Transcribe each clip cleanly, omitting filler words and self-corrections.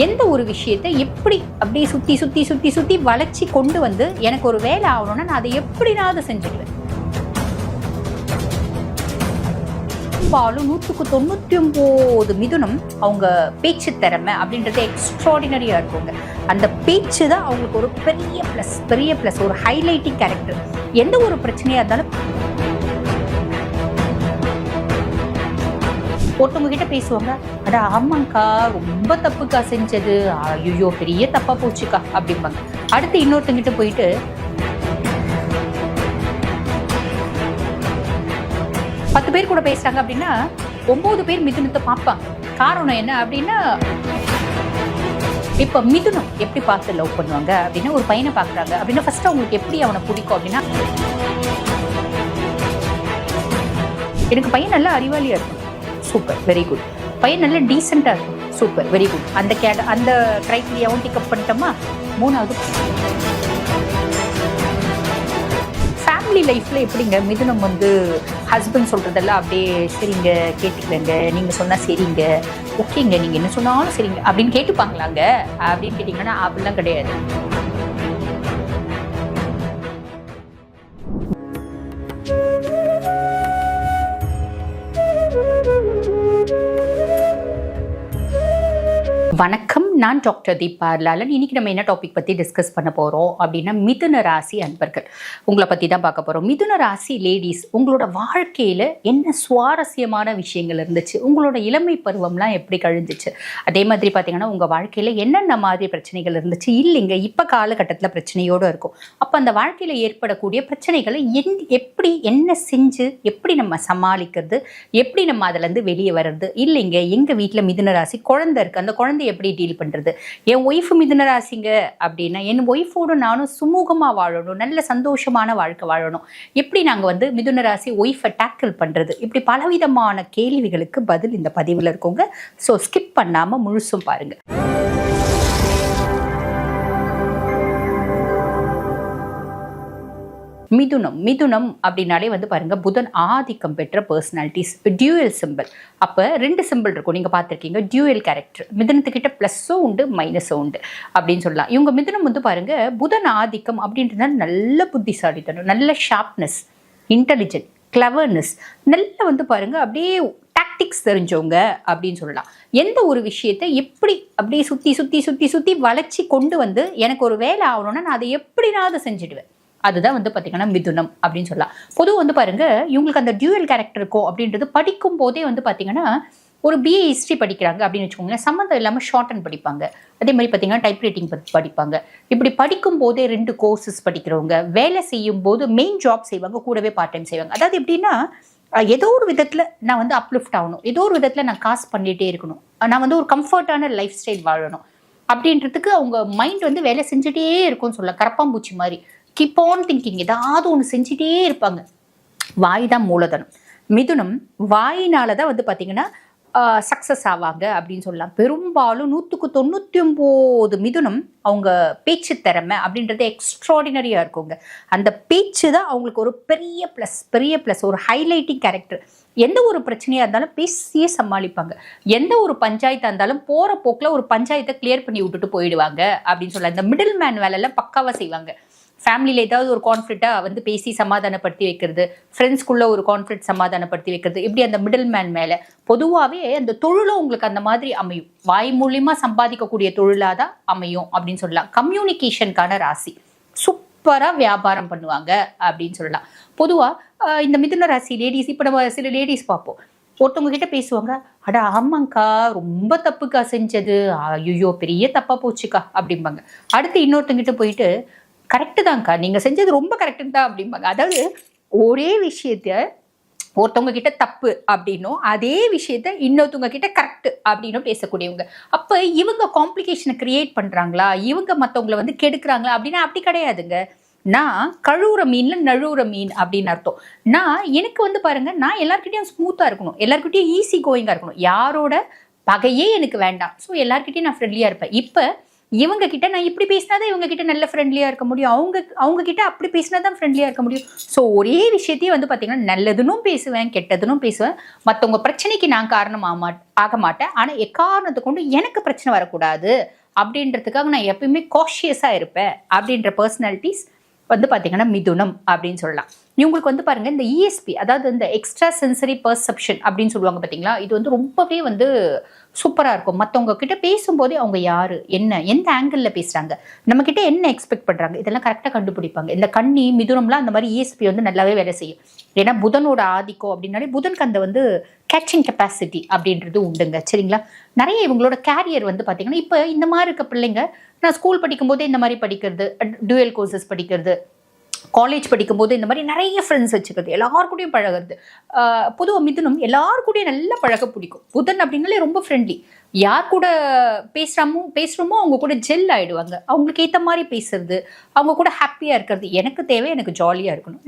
எந்த ஒரு விஷயத்தை எப்படி அப்படியே சுற்றி சுற்றி சுற்றி சுற்றி வளைச்சி கொண்டு வந்து எனக்கு ஒரு வேலை ஆகணும்னா நான் அதை எப்படினாவது செஞ்சுடுவேன். பெரும்பாலும் 199 மிதுனம் அவங்க பேச்சு திறமை அப்படின்றது எக்ஸ்ட்ராடினரியா இருக்குங்க. அந்த பேச்சு தான் அவங்களுக்கு ஒரு பெரிய ப்ளஸ் ஒரு ஹைலைட்டிங் கேரக்டர். எந்த ஒரு பிரச்சனையா இருந்தாலும் ஒருத்தவங்க கிட்ட பேசுவாங்க, அடா ஆமாங்கக்கா ரொம்ப தப்புக்கா செஞ்சது, ஐயோ பெரிய தப்பா போச்சுக்கா அப்படிம்பாங்க. அடுத்து இன்னொருத்தங்கிட்ட போயிட்டு 10 பேர் கூட பேசுறாங்க அப்படின்னா 9 பேர் மிதுனத்தை பார்ப்பாங்க. காரணம் என்ன அப்படின்னா, இப்ப மிதுனம் எப்படி பார்த்து லவ் பண்ணுவாங்க அப்படின்னா, ஒரு பையனை பாக்குறாங்க அப்படின்னா ஃபர்ஸ்ட் அவங்களுக்கு எப்படி அவனை பிடிக்கும் அப்படின்னா, எனக்கு பையன் நல்லா அறிவாளியா இருக்கும், சூப்பர் வெரி குட். பையன் நல்ல டீசெண்டா இருக்கும், சூப்பர் வெரி குட். அந்த கிரைட்டீரியாவும் டிக்கப் பண்ணிட்டோமா. மூணாவது, ஃபேமிலி லைஃப்ல எப்படிங்க மிதுனம் வந்து ஹஸ்பண்ட் சொல்றதெல்லாம் அப்படியே சரிங்க கேட்டுக்கலங்க, நீங்க சொன்னா சரிங்க, ஓகேங்க, நீங்க என்ன சொன்னாலும் சரிங்க அப்படின்னு கேட்டுப்பாங்களாங்க அப்படின்னு கேட்டீங்கன்னா அப்படிலாம் கிடையாது. வணக்கம், நான் டாக்டர் தீபா லாலன். இன்னைக்கு நம்ம என்ன டாபிக் பற்றி டிஸ்கஸ் பண்ண போகிறோம் அப்படின்னா, மிதுன ராசி அன்பர்கள் உங்களை பற்றி தான் பார்க்க போகிறோம். மிதுன ராசி லேடிஸ், உங்களோட வாழ்க்கையில் என்ன சுவாரஸ்யமான விஷயங்கள் இருந்துச்சு, உங்களோட இளமை பருவம்லாம் எப்படி கழிஞ்சிச்சு, அதே மாதிரி பார்த்தீங்கன்னா உங்கள் வாழ்க்கையில் என்னென்ன மாதிரி பிரச்சனைகள் இருந்துச்சு, இல்லைங்க இப்போ காலகட்டத்தில் பிரச்சனையோடு இருக்கும். அப்போ அந்த வாழ்க்கையில் ஏற்படக்கூடிய பிரச்சனைகளை எப்படி என்ன செஞ்சு எப்படி நம்ம சமாளிக்கிறது, எப்படி நம்ம அதுலேருந்து வெளியே வர்றது, இல்லைங்க எங்கள் வீட்டில் மிதுன ராசி குழந்தை இருக்குது, அந்த குழந்தை எப்படி டீல் பண்றது, என் ஒய்ஃப் மிதுன ராசிங்க அப்படின்னா என் ஒய்ஃபோடு நானும் சுமூகமா வாழணும், நல்ல சந்தோஷமான வாழ்க்கை வாழணும், எப்படி நாங்க வந்து மிதுன ராசி ஒய்ஃபை டேக்கிள் பண்றது, இப்படி பலவிதமான கேள்விகளுக்கு பதில் இந்த பதிவுல இருக்குங்க. ஸோ ஸ்கிப் பண்ணாம முழுசும் பாருங்க. மிதுனம் அப்படின்னாலே வந்து பாருங்க, புதன் ஆதிக்கம் பெற்ற பர்சனாலிட்டிஸ், டியூயல் சிம்பிள். அப்போ 2 சிம்பிள் இருக்கும், நீங்கள் பார்த்துருக்கீங்க, டியூயல் கேரக்டர். மிதுனத்துக்கிட்ட ப்ளஸ்ஸும் உண்டு மைனஸும் உண்டு அப்படின்னு சொல்லலாம். இவங்க மிதுனம் வந்து பாருங்க, புதன் ஆதிக்கம் அப்படின்றதுனால நல்ல புத்திசாலித்தனம், நல்ல ஷார்ப்னஸ், இன்டெலிஜென்ட், கிளவர்னஸ், நல்ல வந்து பாருங்க அப்படியே டாக்டிக்ஸ் தெரிஞ்சவங்க அப்படின்னு சொல்லலாம். எந்த ஒரு விஷயத்தை எப்படி அப்படியே சுற்றி சுற்றி சுற்றி சுற்றி வளைச்சி கொண்டு வந்து எனக்கு ஒரு வேலை ஆகணும்னா நான் அதை எப்படினாவது செஞ்சுடுவேன். அதுதான் வந்து பார்த்தீங்கன்னா மிதுனம் அப்படின்னு சொல்லலாம். பொதுவாக வந்து பாருங்க, இவங்களுக்கு அந்த டியூயல் கேரக்டர் இருக்கும் அப்படின்றது படிக்கும் போதே வந்து பார்த்தீங்கன்னா, ஒரு பிஏ ஹிஸ்ட்ரி படிக்கிறாங்க அப்படின்னு வச்சுக்கோங்களேன், சம்மந்தம் இல்லாமல் ஷார்ட் அண்ட் படிப்பாங்க. அதே மாதிரி பார்த்தீங்கன்னா டைப் ரைட்டிங் படிப்பாங்க. இப்படி படிக்கும் போதே 2 கோர்சஸ் படிக்கிறவங்க, வேலை செய்யும் போது மெயின் ஜாப் செய்வாங்க, கூடவே பார்ட் டைம் செய்வாங்க. அதாவது எப்படின்னா, ஏதோ ஒரு விதத்தில் நான் வந்து அப்லிஃப்ட் ஆகணும், ஏதோ ஒரு விதத்தில் நான் காசு பண்ணிகிட்டே இருக்கணும், நான் வந்து ஒரு கம்ஃபர்டான லைஃப் ஸ்டைல் வாழணும் அப்படின்றதுக்கு அவங்க மைண்ட் வந்து வேலை செஞ்சுட்டே இருக்கும்னு சொல்லலாம். கரப்பாம்பூச்சி மாதிரி கீப் ஆன் திங்கிங், ஏதாவது ஒன்று செஞ்சுட்டே இருப்பாங்க. வாய் தான் மூலதனம். மிதுனம் வாயினால தான் வந்து பார்த்தீங்கன்னா சக்ஸஸ் ஆவாங்க அப்படின்னு சொல்லலாம். பெரும்பாலும் 199 மிதுனம் அவங்க பேச்சு திறமை அப்படின்றது எக்ஸ்ட்ராடினரியாக இருக்குங்க. அந்த பேச்சு தான் அவங்களுக்கு ஒரு பெரிய ப்ளஸ் ஒரு ஹைலைட்டிங் கேரக்டர். எந்த ஒரு பிரச்சனையாக இருந்தாலும் பேசியே சமாளிப்பாங்க. எந்த ஒரு பஞ்சாயத்தாக இருந்தாலும் போகிற போக்கில் ஒரு பஞ்சாயத்தை கிளியர் பண்ணி விட்டுட்டு போயிடுவாங்க அப்படின்னு சொல்லலாம். இந்த மிடில் மேன் வேலையெல்லாம் பக்காவாக செய்வாங்க. ஃபேமிலியில் ஏதாவது ஒரு கான்ஃப்ளிக்டாக வந்து பேசி சமாதானப்படுத்தி வைக்கிறது, ஃப்ரெண்ட்ஸ்குள்ளே ஒரு கான்ஃப்ளிக்ட் சமாதானப்படுத்தி வைக்கிறது, இப்படி அந்த மிடில் மேன் மேலே. பொதுவாகவே அந்த தொழிலும் உங்களுக்கு அந்த மாதிரி அமையும், வாய் மூலியமாக சம்பாதிக்கக்கூடிய தொழிலாக தான் அமையும் அப்படின்னு சொல்லலாம். கம்யூனிகேஷனுக்கான ராசி, சூப்பராக வியாபாரம் பண்ணுவாங்க அப்படின்னு சொல்லலாம். பொதுவாக இந்த மிதுன ராசி லேடிஸ், இப்போ நம்ம சில லேடிஸ் பார்ப்போம், ஒருத்தவங்க கிட்ட பேசுவாங்க, அடா ஆமாங்கக்கா ரொம்ப தப்புக்கா செஞ்சது, ஐயோ பெரிய தப்பா போச்சுக்கா அப்படிம்பாங்க. அடுத்து இன்னொருத்தங்கிட்ட போயிட்டு, கரெக்டு தான்க்கா நீங்கள் செஞ்சது ரொம்ப கரெக்டு தான் அப்படிம்பாங்க. அதாவது ஒரே விஷயத்த ஒருத்தவங்க கிட்ட தப்பு அப்படின்னும் அதே விஷயத்த இன்னொருத்தவங்க கிட்ட கரெக்டு அப்படின்னும் பேசக்கூடியவங்க. அப்போ இவங்க காம்ப்ளிகேஷனை கிரியேட் பண்ணுறாங்களா, இவங்க மற்றவங்களை வந்து கெடுக்கிறாங்களா அப்படின்னா அப்படி கிடையாதுங்க. நான் கழுவுற மீன்ல நழுவுற மீன் அப்படின்னு அர்த்தம். எனக்கு வந்து பாருங்க, நான் எல்லாருக்கிட்டையும் ஸ்மூத்தாக இருக்கணும், எல்லாருக்கிட்டையும் ஈஸி கோயிங்காக இருக்கணும், யாரோட பகையே எனக்கு வேண்டாம். ஸோ எல்லாருக்கிட்டையும் நான் ஃப்ரெண்ட்லியாக இருப்பேன். இப்போ இவங்க கிட்ட நான் இப்படி பேசினாதான் இவங்க கிட்ட நல்ல ஃப்ரெண்ட்லியாக இருக்க முடியும், அவங்க கிட்ட அப்படி பேசினா தான் ஃப்ரெண்ட்லியாக இருக்க முடியும். ஸோ ஒரே விஷயத்தையும் வந்து பார்த்தீங்கன்னா நல்லதுன்னும் பேசுவேன், கெட்டதுன்னும் பேசுவேன். மற்றவங்க பிரச்சனைக்கு நான் காரணம் ஆக மாட்டேன். ஆனால் எக்காரணத்தை கொண்டு எனக்கு பிரச்சனை வரக்கூடாது அப்படின்றதுக்காக நான் எப்பயுமே காஷியஸாக இருப்பேன் அப்படின்ற பர்சனாலிட்டிஸ் வந்து பார்த்தீங்கன்னா மிதுனம் அப்படின்னு சொல்லலாம். இவங்களுக்கு வந்து பாருங்க இந்த இஎஸ்பி, அதாவது இந்த எக்ஸ்ட்ரா சென்சரி பர்செப்ஷன் அப்படின்னு சொல்லுவாங்க பார்த்தீங்களா, இது வந்து ரொம்பவே வந்து சூப்பராக இருக்கும். மற்றவங்க கிட்ட பேசும்போதே அவங்க யாரு, என்ன, எந்த ஆங்கிளில் பேசுறாங்க, நம்ம கிட்ட என்ன எக்ஸ்பெக்ட் பண்றாங்க, இதெல்லாம் கரெக்டாக கண்டுபிடிப்பாங்க. இந்த கன்னி மிதுனம்லாம் அந்த மாதிரி இஎஸ்பி வந்து நல்லாவே வேலை செய்யும். ஏன்னா புதனோட ஆதிக்கம் அப்படின்னாலே புதனுக்கு அந்த வந்து கேட்சிங் கெப்பாசிட்டி அப்படின்றது உண்டுங்க. சரிங்களா? நிறைய இவங்களோட கேரியர் வந்து பார்த்தீங்கன்னா இப்போ இந்த மாதிரி இருக்க பிள்ளைங்க, நான் ஸ்கூல் படிக்கும் போதே இந்த மாதிரி படிக்கிறது, டுவெல் கோர்சஸ் படிக்கிறது, காலேஜ் படிக்கும்போது இந்த மாதிரி நிறைய ஃப்ரெண்ட்ஸ் வச்சுக்கிறது, எல்லாருக்கூடையும் பழகிறது. பொதுவாக மிதுனம் எல்லாருக்கூடையும் நல்லா பழக பிடிக்கும். புதன் அப்படின்னாலே ரொம்ப ஃப்ரெண்ட்லி. யார் கூட பேசுகிறோமோ அவங்க கூட ஜெல் ஆகிடுவாங்க. அவங்களுக்கு ஏற்ற மாதிரி பேசுறது, அவங்க கூட ஹாப்பியாக இருக்கிறது. எனக்கு தேவை, எனக்கு ஜாலியாக இருக்கணும்,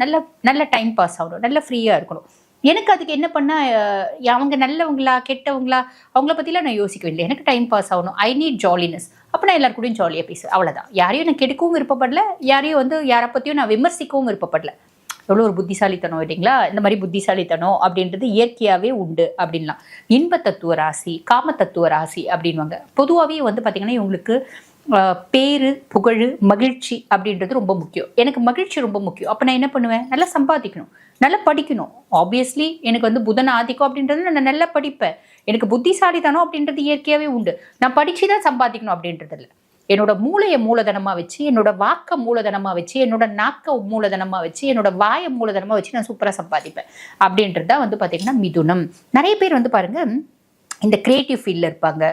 நல்ல டைம் பாஸ் ஆகணும், நல்ல ஃப்ரீயாக இருக்கணும். எனக்கு அதுக்கு என்ன பண்ணால் அவங்க நல்லவங்களா கெட்டவங்களா அவங்கள பற்றிலாம் நான் யோசிக்கவே இல்லை. எனக்கு டைம் பாஸ் ஆகணும், ஐ நீட் ஜாலினஸ். அப்போ நான் எல்லாரு கூடயும் ஜாலியாக பேசுவேன், அவ்வளோதான். யாரையும் நான் கெடுக்கவும் விருப்பப்படல, யாரையும் வந்து யாரை பற்றியும் நான் விமர்சிக்கவும் விருப்பப்படல. எவ்வளோ ஒரு புத்திசாலித்தனம் இல்லைங்களா? இந்த மாதிரி புத்திசாலித்தனம் அப்படின்றது இயற்கையாகவே உண்டு அப்படின்லாம். இன்ப தத்துவ ராசி, காம தத்துவ ராசி அப்படின்வாங்க. பொதுவாகவே வந்து பார்த்திங்கன்னா இவங்களுக்கு பேரு, புகழ், மகிழ்ச்சி அப்படின்றது ரொம்ப முக்கியம். எனக்கு மகிழ்ச்சி ரொம்ப முக்கியம். அப்போ நான் என்ன பண்ணுவேன், நல்லா சம்பாதிக்கணும், நல்லா படிக்கணும். ஆப்வியஸ்லி எனக்கு வந்து புதன் ஆதிக்கம் அப்படின்றது நான் நல்லா படிப்பேன். எனக்கு புத்திசாலித்தனம் அப்படின்றது இயற்கையாகவே உண்டு. நான் படித்து தான் சம்பாதிக்கணும் அப்படின்றது இல்லை. என்னோட மூளையை மூலதனமாக வச்சு, என்னோட வாக்க மூலதனமாக வச்சு, என்னோட நாக்க மூலதனமாக வச்சு, என்னோட வாயை மூலதனமாக வச்சு நான் சூப்பராக சம்பாதிப்பேன் அப்படின்றது தான் வந்து பார்த்திங்கன்னா மிதுனம். நிறைய பேர் வந்து பாருங்கள் இந்த கிரியேட்டிவ் ஃபீல்டில் இருப்பாங்க,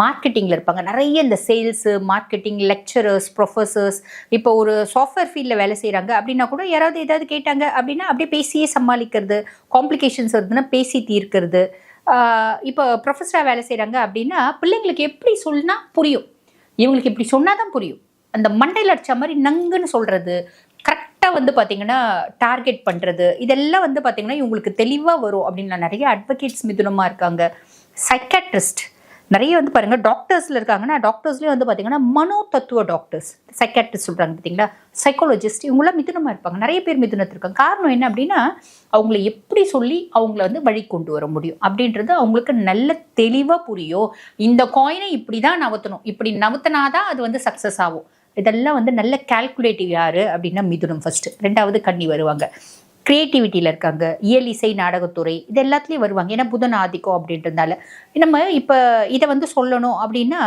மார்க்கெட்டிங்கில் இருப்பாங்க. நிறைய இந்த சேல்ஸு, மார்க்கெட்டிங், லெக்சரர்ஸ், ப்ரொஃபஸர்ஸ். இப்போ ஒரு சாஃப்ட்வேர் ஃபீல்டில் வேலை செய்கிறாங்க அப்படின்னா கூட யாராவது ஏதாவது கேட்டாங்க அப்படின்னா அப்படியே பேசியே சமாளிக்கிறது, காம்ப்ளிகேஷன்ஸ் வருதுன்னா பேசி தீர்க்கிறது. இப்போ ப்ரொஃபஸராக வேலை செய்கிறாங்க அப்படின்னா பிள்ளைங்களுக்கு எப்படி சொன்னால் புரியும், இவங்களுக்கு இப்படி சொன்னால் தான் புரியும், அந்த மண்டையில் அடித்த மாதிரி நங்குன்னு சொல்கிறது, கரெக்டாக வந்து பார்த்திங்கன்னா டார்கெட் பண்ணுறது, இதெல்லாம் வந்து பார்த்திங்கன்னா இவங்களுக்கு தெளிவாக வரும் அப்படின்னு நிறைய அட்வொகேட்ஸ் மிதுனமாக இருக்காங்க. சைக்காட்ரிஸ்ட் நிறைய வந்து பாருங்கள், டாக்டர்ஸில் இருக்காங்கன்னா டாக்டர்ஸ்லேயே வந்து பார்த்திங்கன்னா மனோ தத்துவ டாக்டர்ஸ், சைக்காட்ரிஸ்ட் சொல்கிறாங்க பார்த்தீங்களா, சைக்காலஜிஸ்ட், இவங்களாம் மிதுனமாக இருப்பாங்க. நிறைய பேர் மிதுனத்தில் இருக்காங்க. காரணம் என்ன அப்படின்னா அவங்கள எப்படி சொல்லி அவங்கள வந்து வழி கொண்டு வர முடியும் அப்படின்றது அவங்களுக்கு நல்ல தெளிவாக புரியும். இந்த காயினை இப்படி தான் நவுத்தணும், இப்படி நவுத்தினாதான் அது வந்து சக்ஸஸ் ஆகும். இதெல்லாம் வந்து நல்ல கால்குலேட்டிவ் யார் அப்படின்னா மிதுனம் ஃபஸ்ட்டு. ரெண்டாவது கன்னி வருவாங்க. கிரியேட்டிவிட்டியில் இருக்காங்க, இயல், இசை, நாடகத்துறை, இது எல்லாத்துலேயும் வருவாங்க. ஏன்னா புதன் ஆதிக்கம் அப்படின்றதுனால நம்ம இப்போ இதை வந்து சொல்லணும் அப்படின்னா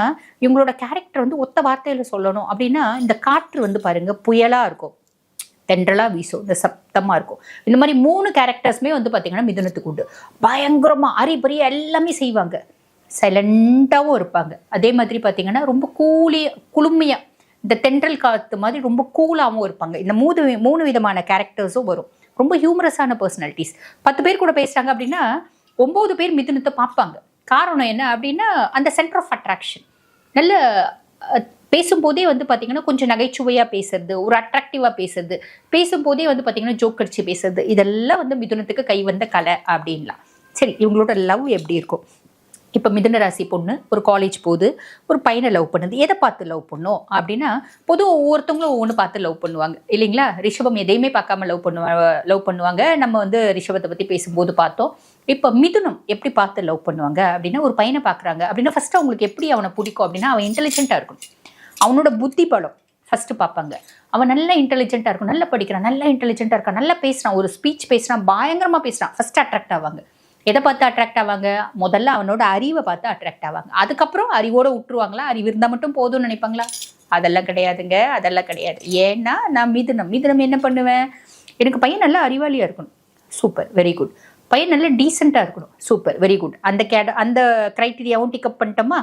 இவங்களோட கேரக்டர் வந்து ஒத்த வார்த்தையில் சொல்லணும் அப்படின்னா இந்த காற்று வந்து பாருங்கள் புயலாக இருக்கும், தென்றலாக வீசும், இந்த சப்தமாக இருக்கும். இந்த மாதிரி 3 கேரக்டர்ஸுமே வந்து பார்த்திங்கன்னா மிதுனத்துக்கு உண்டு. பயங்கரமாக அரிபரிய எல்லாமே செய்வாங்க, சைலண்ட்டாகவும் இருப்பாங்க. அதே மாதிரி பார்த்திங்கன்னா ரொம்ப குளுமையாக இந்த தென்றல் காற்று மாதிரி ரொம்ப கூலாகவும் இருப்பாங்க. இந்த 3 விதமான கேரக்டர்ஸும் வரும். ரொம்ப ஹியூமரஸான பர்சனாலிட்டிஸ். 10 பேர் கூட பேசுகிறாங்க அப்படின்னா 9 பேர் மிதுனத்தை பார்ப்பாங்க. காரணம் என்ன அப்படின்னா அந்த சென்டர் ஆஃப் அட்ராக்ஷன். நல்ல பேசும்போதே வந்து பார்த்திங்கன்னா கொஞ்சம் நகைச்சுவையாக பேசுறது, ஒரு அட்ராக்டிவாக பேசுறது, பேசும்போதே வந்து பார்த்திங்கன்னா ஜோக் அடிச்சு பேசுறது, இதெல்லாம் வந்து மிதுனத்துக்கு கை வந்த கலை அப்படின்லாம். சரி, இவங்களோட லவ் எப்படி இருக்கும்? இப்போ மிதுன ராசி பொண்ணு ஒரு காலேஜ் போகுது, ஒரு பையனை லவ் பண்ணுது. எதை பார்த்து லவ் பண்ணும் அப்படின்னா பொதுவாக ஒவ்வொருத்தவங்களும் ஒவ்வொன்று பார்த்து லவ் பண்ணுவாங்க இல்லைங்களா? ரிஷபம் எதையுமே பார்க்காம லவ் பண்ணுவாங்க. நம்ம வந்து ரிஷபத்தை பற்றி பேசும்போது பார்த்தோம். இப்போ மிதுனம் எப்படி பார்த்து லவ் பண்ணுவாங்க அப்படின்னா ஒரு பையனை பார்க்குறாங்க அப்படின்னா ஃபஸ்ட்டு அவங்களுக்கு எப்படி அவனை பிடிக்கும் அப்படின்னா அவன் இன்டெலிஜென்ட்டாக இருக்கணும், அவனோட புத்தி பலம் ஃபஸ்ட்டு பார்ப்பாங்க. அவன் நல்லா இன்டெலிஜென்ட்டாக இருக்கும், நல்லா படிக்கிறான், நல்லா இன்டெலிஜென்ட்டாக இருக்கான், நல்லா பேசுகிறான், ஒரு ஸ்பீச் பேசுகிறான், பயங்கரமாக பேசுகிறான், ஃபஸ்ட்டு அட்ராக்ட் ஆவாங்க. எதை பார்த்து அட்ராக்ட் ஆவாங்க? முதல்ல அவனோட அறிவை பார்த்து அட்ராக்ட் ஆவாங்க. அதுக்கப்புறம் அறிவோடு விட்டுருவாங்களா? அறிவு இருந்தால் மட்டும் போதும்னு நினைப்பாங்களா? அதெல்லாம் கிடையாதுங்க, அதெல்லாம் கிடையாது. ஏன்னா நான் மிதுனம் என்ன பண்ணுவேன், எனக்கு பையன் நல்லா அறிவாளியாக இருக்கணும், சூப்பர், வெரி குட். பையன் நல்லா டீசெண்டாக இருக்கணும், சூப்பர், வெரி குட். அந்த க்ரைட்டீரியாவும் டிக்கப் பண்ணிட்டோமா?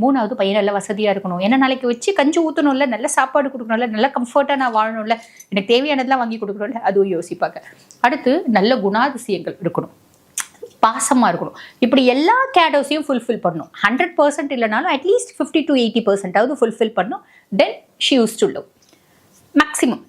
3வது பையன் நல்லா வசதியாக இருக்கணும். ஏன்னா நாளைக்கு வச்சு கஞ்சி ஊற்றணும்ல, நல்ல சாப்பாடு கொடுக்கணும்ல, நல்ல கம்ஃபர்ட்டாக நான் வாழணும்ல, எனக்கு தேவையானதெல்லாம் வாங்கி கொடுக்கணும்ல, அதுவும் யோசிப்பாங்க. அடுத்து நல்ல குணாதிசயங்கள் இருக்கணும், பாசமாக இருக்கணும். இப்படி எல்லா கேடோஸையும் ஃபுல்ஃபில் பண்ணணும். 100% இல்லைனாலும் அட்லீஸ்ட் 50 to 80% ஃபுல்ஃபில் பண்ணணும். Then she use to love maximum.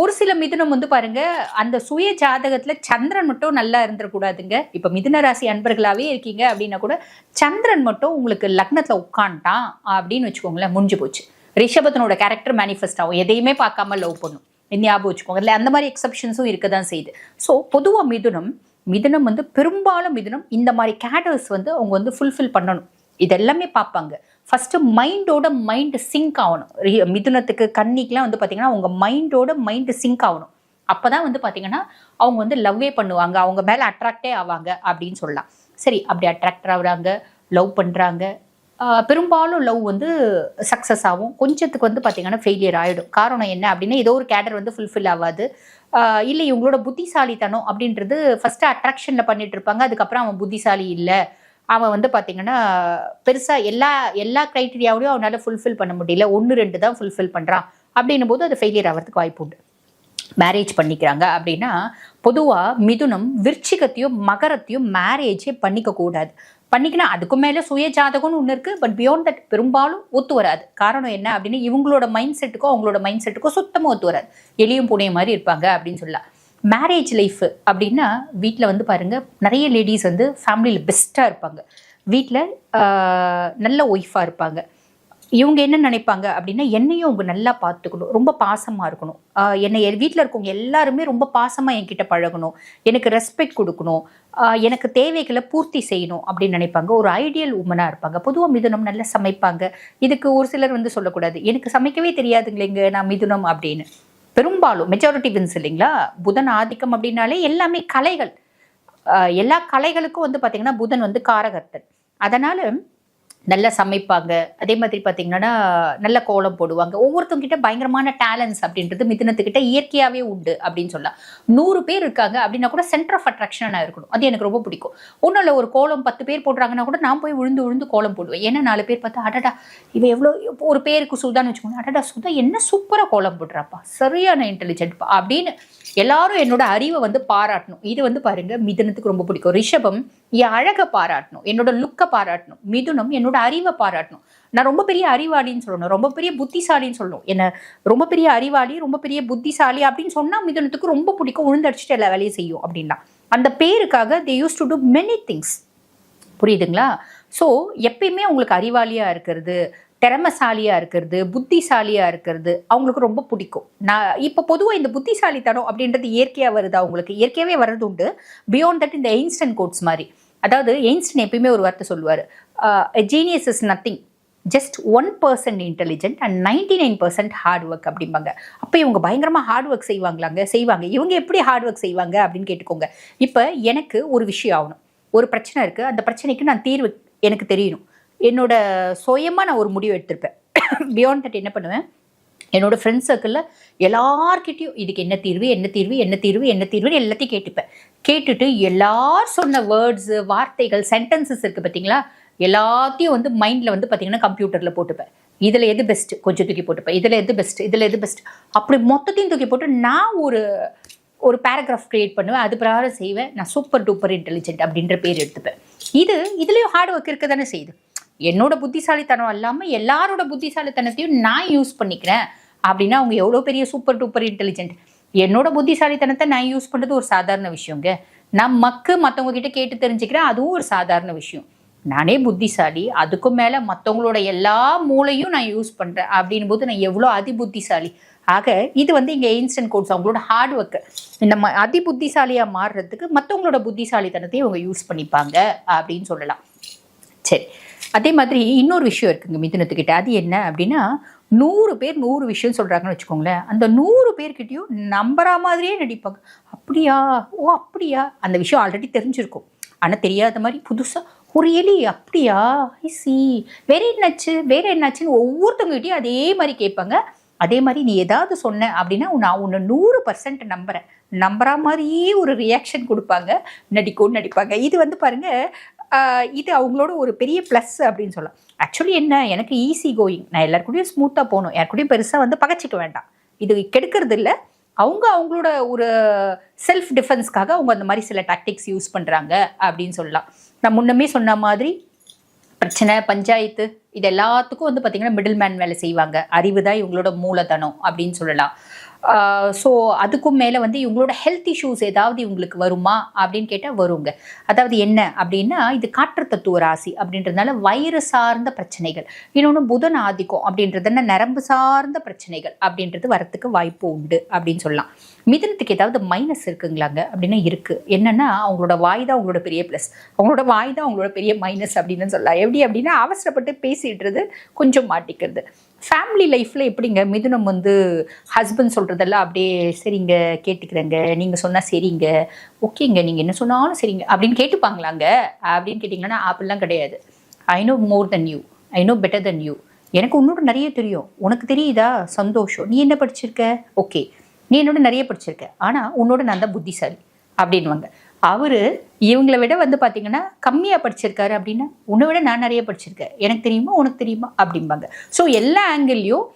ஒரு சில மிதுனம் வந்து பாருங்க, அந்த சுய ஜாதகத்தில் சந்திரன் மட்டும் நல்லா இருந்துடக்கூடாதுங்க. இப்போ மிதுன ராசி அன்பர்களாகவே இருக்கீங்க அப்படின்னா கூட சந்திரன் மட்டும் உங்களுக்கு லக்னத்தில் உட்காந்துட்டான் அப்படின்னு வச்சுக்கோங்களேன், முடிஞ்சு போச்சு. ரிஷபத்தினோட கேரக்டர் மேனிஃபெஸ்ட் ஆகும், எதையுமே பார்க்காம லவ் பண்ணும். ஞாபகம் வச்சுக்கோங்க. இல்லை அந்த மாதிரி எக்ஸப்ஷன்ஸும் இருக்க தான் செய்யுது. ஸோ பொதுவாக மிதுனம் வந்து பெரும்பாலும் இந்த மாதிரி கேடர்ஸ் வந்து அவங்க வந்து ஃபுல்ஃபில் பண்ணணும். இதெல்லாமே பார்ப்பாங்க. ஃபர்ஸ்ட் மைண்ட் சிங்க் ஆகணும். மிதுனத்துக்கு கன்னிக்கெலாம் வந்து பார்த்தீங்கன்னா அவங்க மைண்டு சிங்க் ஆகணும். அப்போதான் வந்து பார்த்தீங்கன்னா அவங்க வந்து லவ்வே பண்ணுவாங்க, அவங்க மேலே அட்ராக்டே ஆவாங்க அப்படின்னு சொல்லலாம். சரி, அப்படி அட்ராக்ட் ஆகுறாங்க, லவ் பண்ணுறாங்க. பெரும்பாலும் லவ் வந்து சக்ஸஸ் ஆகும். கொஞ்சத்துக்கு வந்து பார்த்தீங்கன்னா ஃபெயிலியர் ஆகிடும். காரணம் என்ன அப்படின்னா, ஏதோ ஒரு கேடர் வந்து ஃபுல்ஃபில் ஆகாது. இல்லை இவங்களோட புத்திசாலித்தனம் அப்படின்றது ஃபஸ்ட்டு அட்ராக்ஷனில் பண்ணிட்டு இருப்பாங்க. அதுக்கப்புறம் அவன் புத்திசாலி இல்லை, அவன் வந்து பார்த்தீங்கன்னா பெருசாக எல்லா க்ரைட்டீரியாவிலையும் அவனால் ஃபுல்ஃபில் பண்ண முடியல, 1-2 தான் ஃபுல்ஃபில் பண்ணுறான் அப்படின்னும் போது அது ஃபெயிலியர் ஆகிறதுக்கு வாய்ப்பு உண்டு. மேரேஜ் பண்ணிக்கிறாங்க அப்படின்னா பொதுவாக மிதுனம் விருச்சிகத்தையும் மகரத்தையும் மேரேஜே பண்ணிக்க கூடாது. பண்ணிக்கினா அதுக்கும் மேலே சுய ஜாதகம்னு ஒன்று இருக்குது. பட் பியாண்ட் தட் பெரும்பாலும் ஒத்து வராது. காரணம் என்ன அப்படின்னா, இவங்களோட மைண்ட் செட்டுக்கும் அவங்களோட மைண்ட் செட்டுக்கும் சுத்தமாக ஒத்து வராது. எலியும் பூனையும் மாதிரி இருப்பாங்க அப்படின்னு சொல்லலாம். மேரேஜ் லைஃப் அப்படின்னா வீட்டில் வந்து பாருங்கள், நிறைய லேடிஸ் வந்து ஃபேமிலியில் பெஸ்ட்டாக இருப்பாங்க, வீட்டில் நல்ல ஒய்ஃபாக இருப்பாங்க. இவங்க என்ன நினைப்பாங்க அப்படின்னா, என்னையும் அவங்க நல்லா பார்த்துக்கணும், ரொம்ப பாசமாக இருக்கணும், என்னை வீட்டில் இருக்கவங்க எல்லாருமே ரொம்ப பாசமாக என்கிட்ட பழகணும், எனக்கு ரெஸ்பெக்ட் கொடுக்கணும், எனக்கு தேவைகளை பூர்த்தி செய்யணும் அப்படின்னு நினைப்பாங்க. ஒரு ஐடியல் உமனாக இருப்பாங்க. பொதுவாக மிதுனம் நல்லா சமைப்பாங்க. இதுக்கு ஒரு சிலர் வந்து சொல்லக்கூடாது, எனக்கு சமைக்கவே தெரியாதுங்களேங்க நான் மிதுனம் அப்படின்னு. பெரும்பாலும் மெஜாரிட்டி வின்ஸ் இல்லைங்களா. புதன் ஆதிக்கம் அப்படின்னாலே எல்லாமே கலைகள், எல்லா கலைகளுக்கும் வந்து பார்த்திங்கன்னா புதன் வந்து காரகர்த்தன். அதனால் நல்லா சமைப்பாங்க. அதே மாதிரி பார்த்தீங்கன்னா நல்ல கோலம் போடுவாங்க. ஒவ்வொருத்தவங்கிட்ட பயங்கரமான டேலண்ட்ஸ் அப்படின்றது மிதுனத்துக்கிட்ட இயற்கையாகவே உண்டு அப்படின்னு சொல்லலாம். 100 பேர் இருக்காங்க அப்படின்னா கூட சென்டர் ஆஃப் அட்ராக்ஷனாக இருக்கணும். அது எனக்கு ரொம்ப பிடிக்கும். ஒன்றும் இல்லை, ஒரு கோலம் 10 பேர் போடுறாங்கன்னா கூட நான் போய் விழுந்து கோலம் போடுவேன். ஏன்னா 4 பேர் பார்த்தா அடடா இவன் எவ்வளோ, ஒரு பேருக்கு சுதான்னு வச்சுக்கோங்க, அடடா சுதா என்ன சூப்பராக கோலம் போடுறாப்பா, சரியான இன்டெலிஜென்ட்ப்பா அப்படின்னு எல்லாரும் என்னோட அறிவை வந்து பாராட்டணும். இது வந்து பாருங்க மிதுனத்துக்கு ரொம்ப பிடிக்கும். ரிஷபம் என் அழகை பாராட்டணும், என்னோட லுக்கை பாராட்டணும். மிதுனம் என்னோட அறிவை பாராட்டணும். நான் ரொம்ப பெரிய அறிவாளின்னு சொல்லணும், ரொம்ப பெரிய புத்திசாலின்னு சொல்லணும். என்ன ரொம்ப பெரிய அறிவாளி, ரொம்ப பெரிய புத்திசாலி அப்படின்னு சொன்னால் மிதுனத்துக்கு ரொம்ப பிடிக்கும். உழுந்தடிச்சிட்டு எல்லா வேலையும் செய்யும் அப்படின்னா அந்த பேருக்காக they used to do many things. புரியுதுங்களா? ஸோ எப்பயுமே அவங்களுக்கு அறிவாளியாக இருக்கிறது, திறமைசாலியாக இருக்கிறது, புத்திசாலியாக இருக்கிறது அவங்களுக்கு ரொம்ப பிடிக்கும். நான் இப்போ பொதுவாக இந்த புத்திசாலித்தனம் அப்படின்றது இயற்கையாக வருது, அவங்களுக்கு இயற்கையாகவே வர்றது உண்டு. பியாண்ட் தட் இந்த எயின்ஸ்டைன் கோட்ஸ் மாதிரி, அதாவது எயின்ஸ்டைன் எப்பயுமே ஒரு வார்த்தை சொல்லுவார், genius is nothing, just 1% intelligent and 99% hard work அப்படிம்பாங்க. அப்போ இவங்க பயங்கரமாக ஹார்ட் ஒர்க் செய்வாங்க. இவங்க எப்படி ஹார்ட் ஒர்க் செய்வாங்க அப்படின்னு கேட்டுக்கோங்க. இப்போ எனக்கு ஒரு விஷயம் ஆகணும், ஒரு பிரச்சனை இருக்குது, அந்த பிரச்சனைக்கு நான் தீர்வு எனக்கு தெரியணும். என்னோட சுயமாக நான் ஒரு முடிவு எடுத்திருப்பேன். பியாண்ட் தட் என்ன பண்ணுவேன், என்னோட ஃப்ரெண்ட்ஸ் சர்க்கிளில் எல்லார்கிட்டையும் இதுக்கு என்ன தீர்வு எல்லாத்தையும் கேட்டுப்பேன். கேட்டுட்டு எல்லாரும் சொன்ன வேர்ட்ஸு, வார்த்தைகள், சென்டென்சஸ் இருக்குது பார்த்தீங்களா, எல்லாத்தையும் வந்து மைண்டில் வந்து பார்த்தீங்கன்னா கம்ப்யூட்டரில் போட்டுப்பேன். இதில் எது பெஸ்ட்டு கொஞ்சம் தூக்கி போட்டுப்பேன், இதில் எது பெஸ்ட் அப்படி மொத்தத்தையும் தூக்கி போட்டு நான் ஒரு பேராகிராஃப் க்ரியேட் பண்ணுவேன். அது பிரகாரம் செய்வேன். நான் சூப்பர் டூப்பர் இன்டெலிஜென்ட் அப்படின்ற பேர் எடுத்துப்பேன். இதுலேயும் ஹார்ட் ஒர்க் இருக்க தானே செய்யுது. என்னோட புத்திசாலித்தனம் இல்லாமல் எல்லாரோட புத்திசாலித்தனத்தையும் நான் யூஸ் பண்ணிக்கிறேன் அப்படின்னா அவங்க எவ்வளோ பெரிய சூப்பர் டூப்பர் இன்டெலிஜென்ட். என்னோட புத்திசாலித்தனத்தை நான் யூஸ் பண்ணுறது ஒரு சாதாரண விஷயங்க. நான் மற்றவங்க கிட்ட கேட்டு தெரிஞ்சுக்கிறேன், அதுவும் ஒரு சாதாரண விஷயம். நானே புத்திசாலி, அதுக்கும் மேலே மற்றவங்களோட எல்லா மூளையும் நான் யூஸ் பண்ணுறேன் அப்படின் போது நான் எவ்வளோ அதி புத்திசாலி. ஆக இது வந்து இங்கே இன்ஸ்டன்ட் கோட்ஸ் அவங்களோட ஹார்ட் ஒர்க்கு. இந்த அதி புத்திசாலியாக மாறுறதுக்கு மற்றவங்களோட புத்திசாலித்தனத்தையும் அவங்க யூஸ் பண்ணிப்பாங்க அப்படின்னு சொல்லலாம். சரி, அதே மாதிரி இன்னொரு விஷயம் இருக்குங்க மிதுனத்துக்கிட்ட. அது என்ன அப்படின்னா, 100 பேர் 100 விஷயம் சொல்கிறாங்கன்னு வச்சுக்கோங்களேன், அந்த 100 பேர்கிட்டையும் நம்புற மாதிரியே நடிப்பாங்க. அப்படியா, ஓ அப்படியா, அந்த விஷயம் ஆல்ரெடி தெரிஞ்சிருக்கும், ஆனால் தெரியாத மாதிரி புதுசாக ஒரு எலி, அப்படியா, ஐசி, வேற என்னாச்சுன்னு ஒவ்வொருத்தவங்ககிட்டையும் அதே மாதிரி கேட்பாங்க. அதே மாதிரி நீ ஏதாவது சொன்ன அப்படின்னா நான் உன்னை 100% நம்புற மாதிரியே ஒரு ரியாக்ஷன் கொடுப்பாங்க, நடிப்பாங்க. இது வந்து பாருங்கள், இது அவங்களோட ஒரு பெரிய ப்ளஸ் அப்படின்னு சொல்லலாம். ஆக்சுவலி என்ன, எனக்கு ஈஸி கோயிங், நான் எல்லாருக்கூடையும் ஸ்மூத்தாக போகணும், யாருக்கூடையும் பெருசாக வந்து பகச்சிக்க வேண்டாம், இது கெடுக்கிறது இல்லை. அவங்களோட ஒரு செல்ஃப் டிஃபென்ஸ்க்காக அவங்க அந்த மாதிரி சில டாக்டிக்ஸ் யூஸ் பண்ணுறாங்க அப்படின்னு சொல்லலாம். நான் முன்னமே சொன்ன மாதிரி பிரச்சனை, பஞ்சாயத்து, இது எல்லாத்துக்கும் வந்து பார்த்திங்கன்னா மிடில் மேன் வேலை செய்வாங்க. அறிவு தான் இவங்களோட மூலதனம் அப்படின்னு சொல்லலாம். ஸோ அதுக்கும் மேலே வந்து இவங்களோட ஹெல்த் இஷ்யூஸ் ஏதாவது இவங்களுக்கு வருமா அப்படின்னு கேட்டால் வருங்க. அதாவது என்ன அப்படின்னா, இது காற்று தத்துவ ராசி அப்படின்றதுனால வயிறு சார்ந்த பிரச்சனைகள், இன்னொன்று புதன் ஆதிக்கம் அப்படின்றதுனா நரம்பு சார்ந்த பிரச்சனைகள் அப்படின்றது வரத்துக்கு வாய்ப்பு உண்டு அப்படின்னு சொல்லலாம். மிதுனத்துக்கு ஏதாவது மைனஸ் இருக்குங்களாங்க அப்படின்னா இருக்குது. என்னன்னா, அவங்களோட வாய் தான் அவங்களோட பெரிய ப்ளஸ், அவங்களோட வாய் தான் அவங்களோட பெரிய மைனஸ் அப்படின்னு சொல்லலாம். எப்படி அப்படின்னா, அவசரப்பட்டு பேசிடுறது, கொஞ்சம் மாட்டிக்கிறது. ஃபேமிலி லைஃப்பில் எப்படிங்க மிதுனம் வந்து ஹஸ்பண்ட் சொல்கிறதெல்லாம் அப்படியே சரிங்க கேட்டுக்கிறேங்க, நீங்கள் சொன்னால் சரிங்க, ஓகேங்க, நீங்கள் என்ன சொன்னாலும் சரிங்க அப்படின்னு கேட்டுப்பாங்களாங்க அப்படின்னு கேட்டிங்கன்னா அப்படிலாம் கிடையாது. I know more than you, I know better than you, எனக்கு உன்னோட நிறைய தெரியும், உனக்கு தெரியுதா, சந்தோஷம், நீ என்ன படிச்சிருக்க, ஓகே, நீ என்னோட நிறைய படிச்சிருக்க, ஆனால் உன்னோட நான் தான் புத்திசாலி அப்படின்வாங்க. அவர் இவங்களை விட வந்து பார்த்தீங்கன்னா கம்மியாக படிச்சிருக்காரு அப்படின்னா, உன்னை விட நான் நிறைய படிச்சிருக்கேன், எனக்கு தெரியுமா உனக்கு தெரியுமா அப்படிம்பாங்க. ஸோ எல்லா ஆங்கிள்லையும்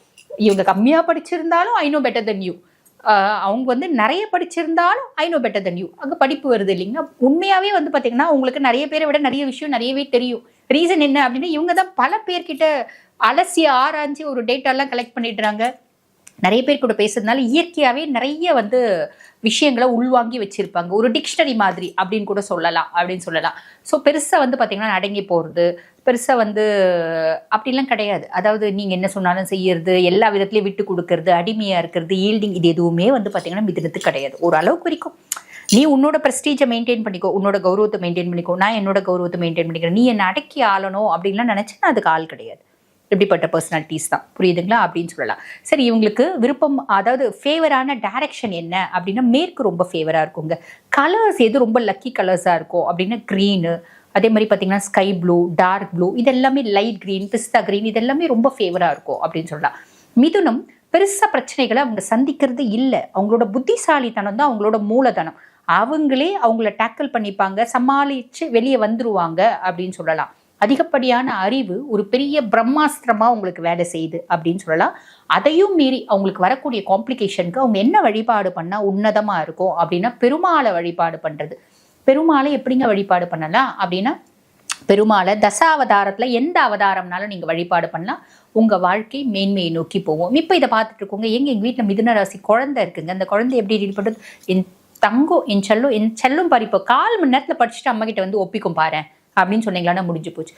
இவங்க கம்மியாக படிச்சிருந்தாலும் ஐ நோ பெட்டர் தென் யூ, அவங்க வந்து நிறைய படிச்சிருந்தாலும் ஐ நோ பெட்டர் தென் யூ, அங்கே படிப்பு வருது இல்லைங்க. உண்மையாகவே வந்து பார்த்தீங்கன்னா உங்களுக்கு நிறைய பேரை விட நிறைய விஷயம் நிறையவே தெரியும். ரீசன் என்ன அப்படின்னா, இவங்க தான் பல பேர்கிட்ட அலசி ஆராய்ச்சி ஒரு டேட்டாலாம் கலெக்ட் பண்ணிடுறாங்க. நிறைய பேர் கூட பேசுறதுனால இயற்கையாகவே நிறைய வந்து விஷயங்களை உள்வாங்கி வச்சிருப்பாங்க. ஒரு டிக்ஷனரி மாதிரி அப்படின்னு கூட சொல்லலாம். ஸோ பெருசாக வந்து பார்த்தீங்கன்னா அடங்கி போகிறது, பெருசாக வந்து அப்படிலாம் கிடையாது. அதாவது நீங்கள் என்ன சொன்னாலும் செய்யறது, எல்லா விதத்துலையும் விட்டு கொடுக்கறது, அடிமையாக இருக்கிறது, ஈல்டிங், இது எதுவுமே வந்து பார்த்தீங்கன்னா மிதுனத்துக்கு கிடையாது. ஒரு அளவுக்கு வரைக்கும் நீ உன்னோட ப்ரெஸ்டீஜை மெயின்டைன் பண்ணிக்கோ, உன்னோட கௌரவத்தை மெயின்டைன் பண்ணிக்கோ, நான் என்னோட கௌரவத்தை மெயின்டைன் பண்ணிக்கிறேன், நீ என்னை அடக்கி ஆளணும் அப்படின்லாம் நினச்சேன்னா அதுக்கு ஆள் கிடையாது. இப்படிப்பட்ட பர்சனாலிட்டிஸ் தான், புரியுதுங்களா அப்படின்னு சொல்லலாம். சரி, இவங்களுக்கு விருப்பம், அதாவது ஃபேவரான டைரக்ஷன் என்ன அப்படின்னா, மேற்கு ரொம்ப ஃபேவராக இருக்குங்க. கலர்ஸ் எது ரொம்ப லக்கி கலர்ஸாக இருக்கும் அப்படின்னா க்ரீனு, அதே மாதிரி பார்த்தீங்கன்னா ஸ்கை ப்ளூ, டார்க் ப்ளூ, இது எல்லாமே லைட் க்ரீன், பிஸ்தா க்ரீன், இது எல்லாமே ரொம்ப ஃபேவராக இருக்கும் அப்படின்னு சொல்லலாம். மிதுனம் பெருசாக பிரச்சனைகளை அவங்க சந்திக்கிறது இல்லை. அவங்களோட புத்திசாலித்தனம் தான் அவங்களோட மூலதனம். அவங்களே அவங்கள டேக்கிள் பண்ணிப்பாங்க, சமாளித்து வெளியே வந்துருவாங்க அப்படின்னு சொல்லலாம். அதிகப்படியான அறிவு ஒரு பெரிய பிரம்மாஸ்திரமா உங்களுக்கு வேலை செய்யுது அப்படின்னு சொல்லலாம். அதையும் மீறி அவங்களுக்கு வரக்கூடிய காம்ப்ளிகேஷனுக்கு அவங்க என்ன வழிபாடு பண்ணா உன்னதமா இருக்கும் அப்படின்னா, பெருமாளை வழிபாடு பண்றது. பெருமாளை எப்படிங்க வழிபாடு பண்ணலாம் அப்படின்னா, பெருமாளை தசாவதாரத்துல எந்த அவதாரம்னாலும் நீங்க வழிபாடு பண்ணலாம். உங்க வாழ்க்கை மேன்மையை நோக்கி போவோம். இப்ப இதை பார்த்துட்டு இருக்கோங்க, எங்க வீட்டுல மிதுன ராசி குழந்தை இருக்குங்க, அந்த குழந்தை எப்படி டீல் பண்றது, என் தங்கம், என் செல்லும் பாரு, இப்போ 1/4 மணி நேரத்துல படிச்சுட்டு அம்மா கிட்ட வந்து ஒப்பிக்கும் பாரு அப்படின்னு சொன்னீங்களா, முடிஞ்சு போச்சு.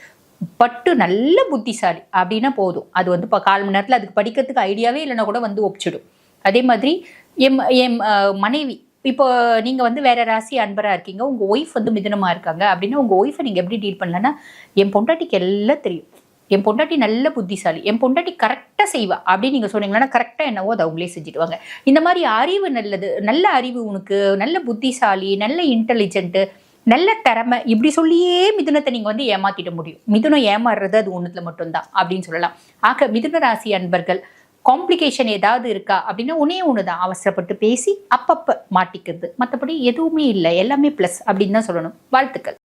பட்டு நல்ல புத்திசாலி அப்படின்னா போதும், அது வந்து இப்போ 1/4 மணி நேரத்தில் அதுக்கு படிக்கிறதுக்கு ஐடியாவே இல்லைன்னா கூட வந்து ஒப்பிச்சிடும். அதே மாதிரி என் மனைவி, இப்போ நீங்கள் வந்து வேற ராசி அன்பராக இருக்கீங்க, உங்கள் ஒய்ஃப் வந்து மிதுனமாக இருக்காங்க அப்படின்னா, உங்கள் ஒய்ஃபை நீங்கள் எப்படி டீல் பண்ணலன்னா, என் பொண்டாட்டிக்கு எல்லாம் தெரியும், என் பொண்டாட்டி நல்ல புத்திசாலி, என் பொண்டாட்டி கரெக்டாக செய்வா அப்படின்னு நீங்கள் சொன்னீங்கன்னா, கரெக்டாக என்னவோ அதை அவங்களே செஞ்சுடுவாங்க. இந்த மாதிரி அறிவு நல்லது, நல்ல அறிவு உனக்கு, நல்ல புத்திசாலி, நல்ல இன்டெலிஜென்ட்டு, நல்ல திறமை, இப்படி சொல்லியே மிதுனத்தை நீங்கள் வந்து ஏமாத்திட முடியும். மிதுனம் ஏமாறுறது அது ஒன்றுத்துல மட்டும்தான் அப்படின்னு சொல்லலாம். ஆக மிதுன ராசி அன்பர்கள், காம்ப்ளிகேஷன் ஏதாவது இருக்கா அப்படின்னா ஒன்று தான், அவசரப்பட்டு பேசி அப்பப்போ மாட்டிக்கிறது, மற்றபடி எதுவுமே இல்லை, எல்லாமே ப்ளஸ் அப்படின்னு தான் சொல்லணும். வாழ்த்துக்கள்.